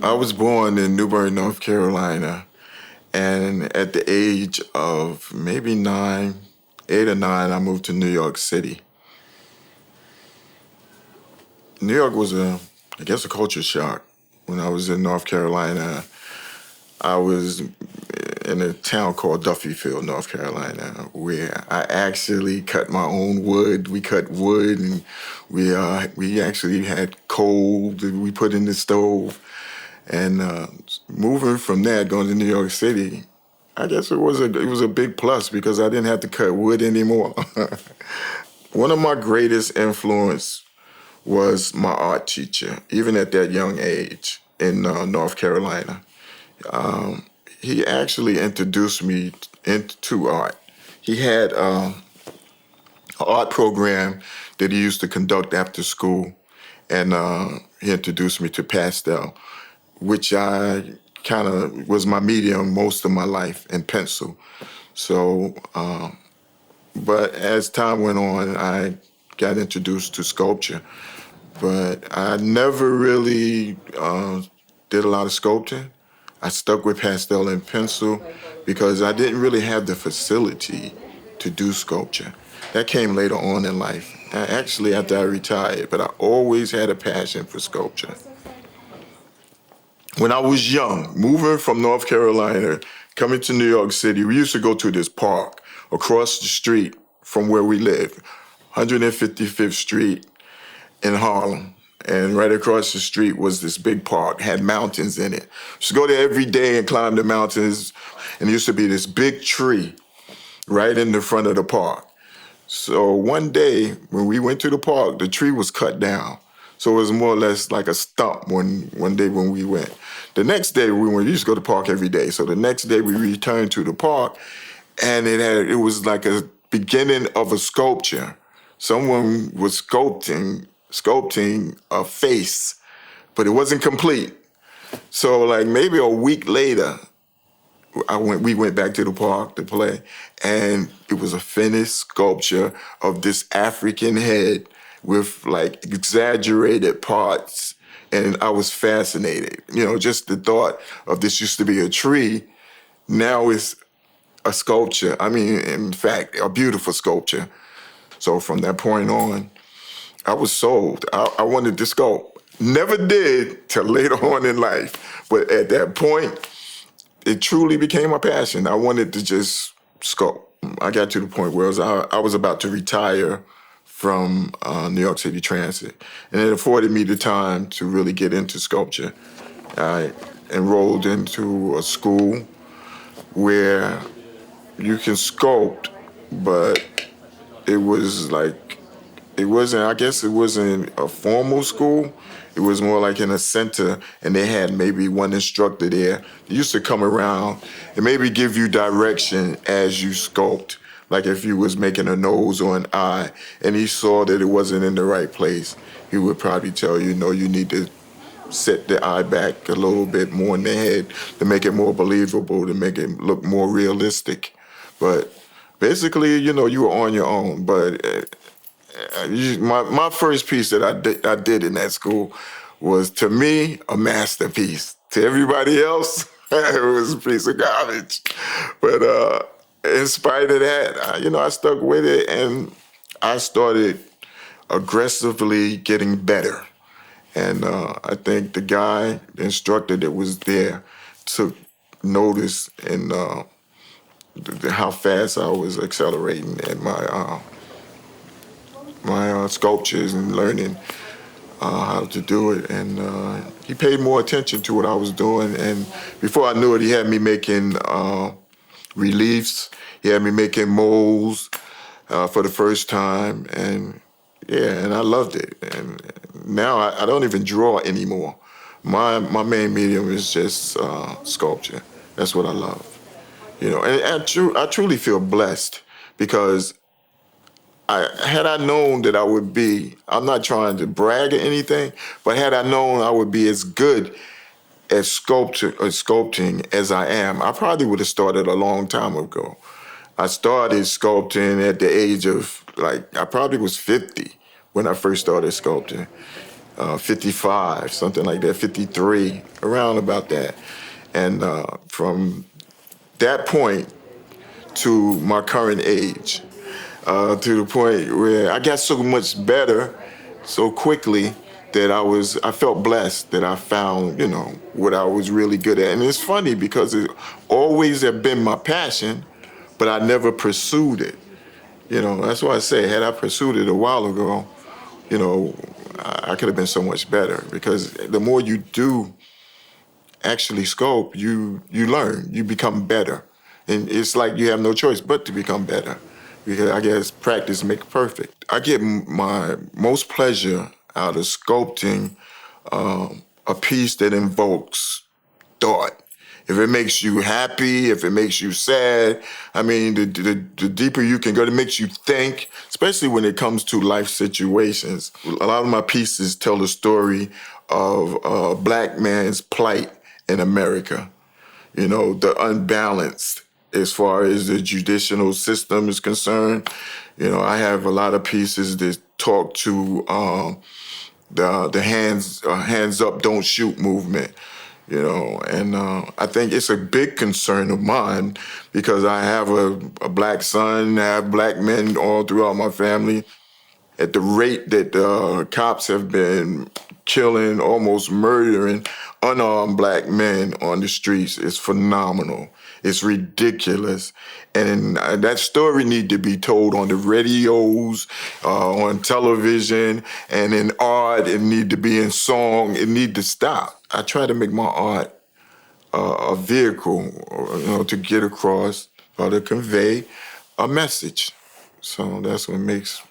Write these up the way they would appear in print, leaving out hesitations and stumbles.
I was born in Newburgh, North Carolina, and at the age of maybe 8 or 9, I moved to New York City. New York was I guess, a culture shock. When I was in North Carolina, I was in a town called Duffyfield, North Carolina, where I actually cut my own wood. We cut wood, and we actually had coal that we put in the stove. And moving from that, going to New York City, I guess it was a big plus because I didn't have to cut wood anymore. One of my greatest influence was my art teacher, even at that young age in North Carolina. He actually introduced me into art. He had an art program that he used to conduct after school, and he introduced me to pastel, which I kind of was my medium most of my life, and pencil. So, but as time went on, I got introduced to sculpture, but I never really did a lot of sculpting. I stuck with pastel and pencil because I didn't really have the facility to do sculpture. That came later on in life, actually after I retired, but I always had a passion for sculpture. When I was young, moving from North Carolina, coming to New York City, we used to go to this park across the street from where we lived, 155th Street in Harlem. And right across the street was this big park, had mountains in it. Used to go there every day and climb the mountains. And there used to be this big tree right in the front of the park. So one day when we went to the park, the tree was cut down. So it was more or less like a stump one day when we went. The next day we used to go to the park every day. So the next day we returned to the park, and it was like a beginning of a sculpture. Someone was sculpting a face, but it wasn't complete. So like maybe a week later, we went back to the park to play, and it was a finished sculpture of this African head with like exaggerated parts, and I was fascinated. Just the thought of this used to be a tree, now it's a sculpture. I mean, in fact, a beautiful sculpture. So from that point on, I was sold. I wanted to sculpt. Never did till later on in life, but at that point, it truly became a passion. I wanted to just sculpt. I got to the point where I was about to retire from New York City Transit, and it afforded me the time to really get into sculpture. I enrolled into a school where you can sculpt, but it was like, I guess it wasn't a formal school. It was more like in a center, and they had maybe one instructor there. He used to come around and maybe give you direction as you sculpt. Like if you was making a nose or an eye, and he saw that it wasn't in the right place, he would probably tell you, no, you need to set the eye back a little bit more in the head to make it more believable, to make it look more realistic. But basically, you were on your own. But my first piece that I did in that school was, to me, a masterpiece. To everybody else, it was a piece of garbage. But in spite of that, I stuck with it, and I started aggressively getting better. And I think the instructor that was there, took notice in how fast I was accelerating in my sculptures and learning how to do it. And he paid more attention to what I was doing. And before I knew it, he had me making reliefs. He had me making molds for the first time. And yeah, and I loved it. And now I don't even draw anymore. My main medium is just sculpture. That's what I love. And I truly feel blessed because had I known that I would be, I'm not trying to brag or anything, but had I known I would be as good as sculpting as I am, I probably would have started a long time ago. I started sculpting at the age of, I probably was 50 when I first started sculpting. 55, something like that, 53, around about that. And from that point to my current age, to the point where I got so much better so quickly that I felt blessed that I found, what I was really good at. And it's funny because it always have been my passion, but I never pursued it. That's why I say, had I pursued it a while ago, you know, I could have been so much better, because the more you do actually sculpt, you learn, you become better. And it's like you have no choice but to become better, because I guess practice makes perfect. I get my most pleasure out of sculpting a piece that invokes thought. If it makes you happy, if it makes you sad, I mean, the deeper you can go, it makes you think, especially when it comes to life situations. A lot of my pieces tell the story of a black man's plight in America, the unbalanced as far as the judicial system is concerned. I have a lot of pieces that talk to the hands up, don't shoot movement. And I think it's a big concern of mine, because I have a black son, I have black men all throughout my family. At the rate that cops have been killing, almost murdering unarmed black men on the streets is phenomenal. It's ridiculous. And that story need to be told on the radios, on television, and in art. It need to be in song. It need to stop. I try to make my art a vehicle, to get across or to convey a message. So that's what makes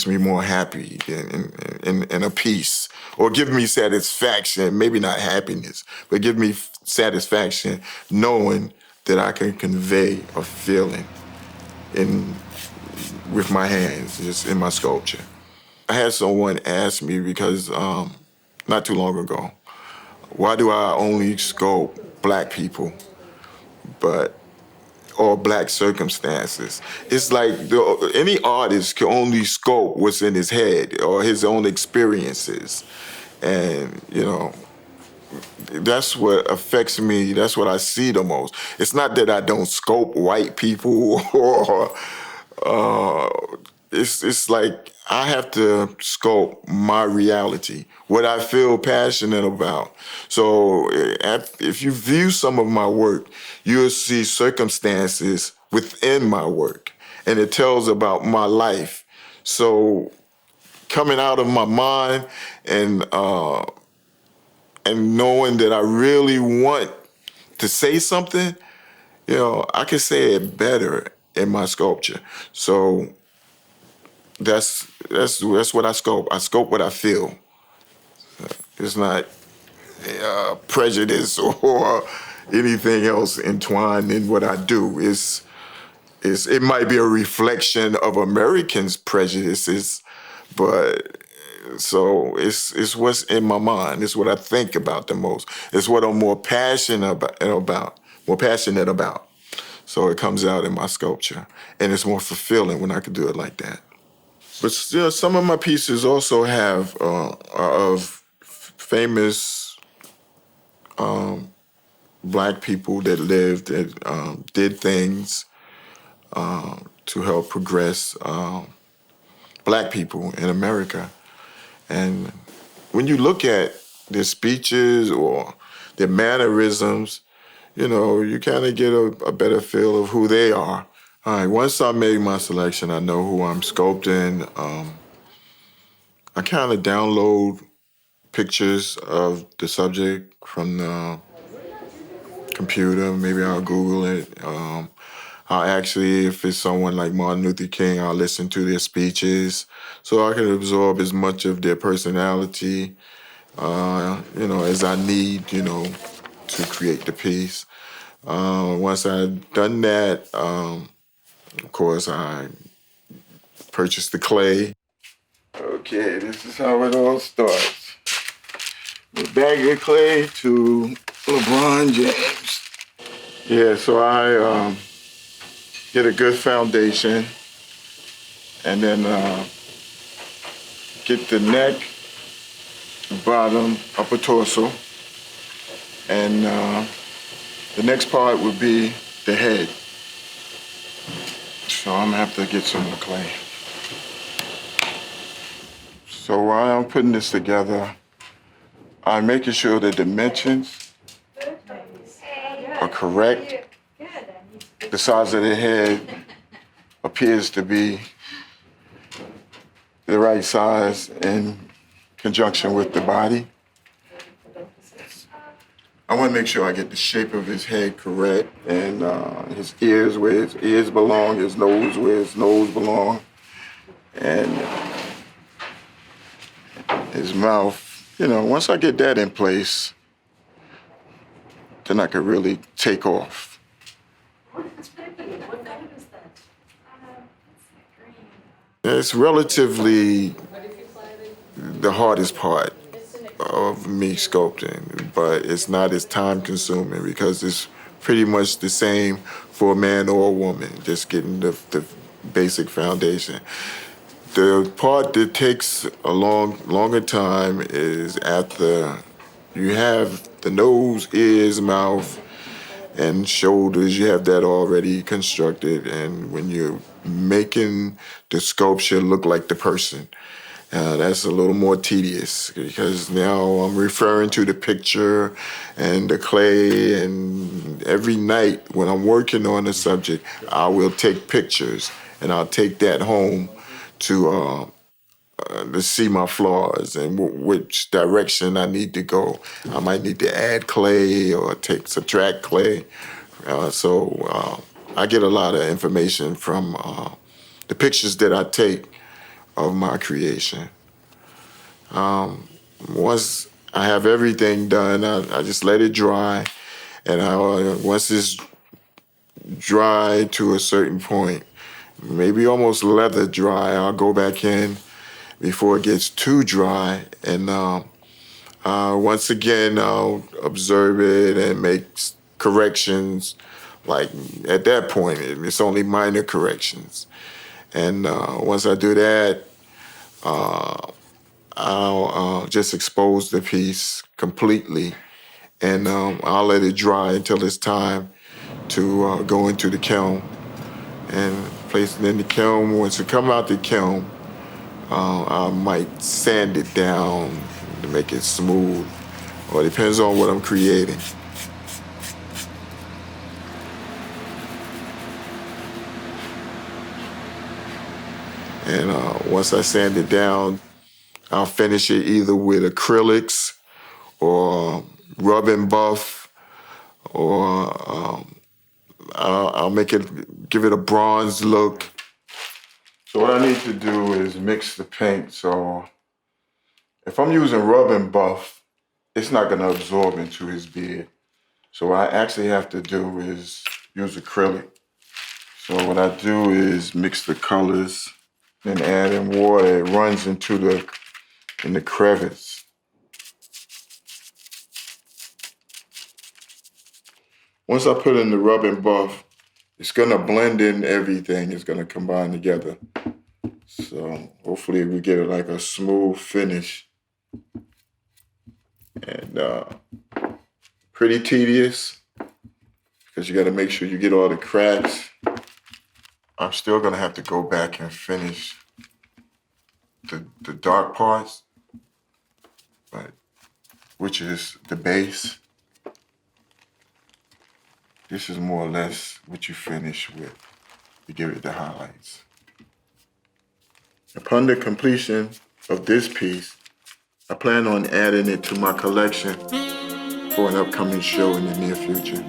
me more happy and a peace, or give me satisfaction. Maybe not happiness, but give me satisfaction knowing that I can convey a feeling in with my hands, just in my sculpture. I had someone ask me, because not too long ago, why do I only sculpt black people, but or black circumstances? It's like any artist can only sculpt what's in his head or his own experiences. And, that's what affects me. That's what I see the most. It's not that I don't sculpt white people or it's like I have to sculpt my reality, what I feel passionate about. So if you view some of my work, you'll see circumstances within my work, and it tells about my life. So coming out of my mind and knowing that I really want to say something, I can say it better in my sculpture. So that's what I sculpt. I sculpt what I feel. It's not prejudice or anything else entwined in what I do. It might be a reflection of Americans' prejudices, but so it's what's in my mind. It's what I think about the most. It's what I'm more passionate about. So it comes out in my sculpture, and it's more fulfilling when I can do it like that. But still, some of my pieces also have are of famous black people that lived, that did things to help progress black people in America. And when you look at their speeches or their mannerisms, you kind of get a better feel of who they are. All right, once I made my selection, I know who I'm sculpting. I kind of download pictures of the subject from the computer. Maybe I'll Google it. I'll actually, if it's someone like Martin Luther King, I'll listen to their speeches so I can absorb as much of their personality, as I need, to create the piece. Once I've done that, of course, I purchased the clay. Okay, this is how it all starts. The bag of clay to Lebron James. Yeah, so I get a good foundation, and then get the neck bottom, upper torso, and the next part would be the head. So I'm gonna have to get some more clay. So while I'm putting this together, I'm making sure the dimensions are correct. The size of the head appears to be the right size in conjunction with the body. I want to make sure I get the shape of his head correct, and his ears where his ears belong, his nose where his nose belong, and his mouth. You know, once I get that in place, then I could really take off. It's relatively the hardest part of me sculpting, but it's not as time consuming because it's pretty much the same for a man or a woman, just getting the basic foundation. The part that takes a longer time is after you have the nose, ears, mouth, and shoulders. You have that already constructed, and when you're making the sculpture look like the person, that's a little more tedious because now I'm referring to the picture and the clay, and every night when I'm working on a subject, I will take pictures and I'll take that home to see my flaws and which direction I need to go. I might need to add clay or subtract clay. So I get a lot of information from the pictures that I take of my creation. Once I have everything done, I just let it dry. And once it's dry to a certain point, maybe almost leather dry, I'll go back in before it gets too dry. And once again, I'll observe it and make corrections. Like at that point, it's only minor corrections. And once I do that, I'll just expose the piece completely, and I'll let it dry until it's time to go into the kiln and place it in the kiln. Once it comes out the kiln, I might sand it down to make it smooth, or it depends on what I'm creating. And once I sand it down, I'll finish it either with acrylics or rub and buff, or I'll give it a bronze look. So what I need to do is mix the paint. So if I'm using rub and buff, it's not gonna absorb into his beard. So what I actually have to do is use acrylic. So what I do is mix the colors and add in water. It runs into the crevice. Once I put in the rub and buff, it's gonna blend in everything. It's gonna combine together. So hopefully we get like a smooth finish. And pretty tedious because you gotta make sure you get all the cracks. I'm still gonna have to go back and finish the dark parts, which is the base. This is more or less what you finish with to give it the highlights. Upon the completion of this piece, I plan on adding it to my collection for an upcoming show in the near future.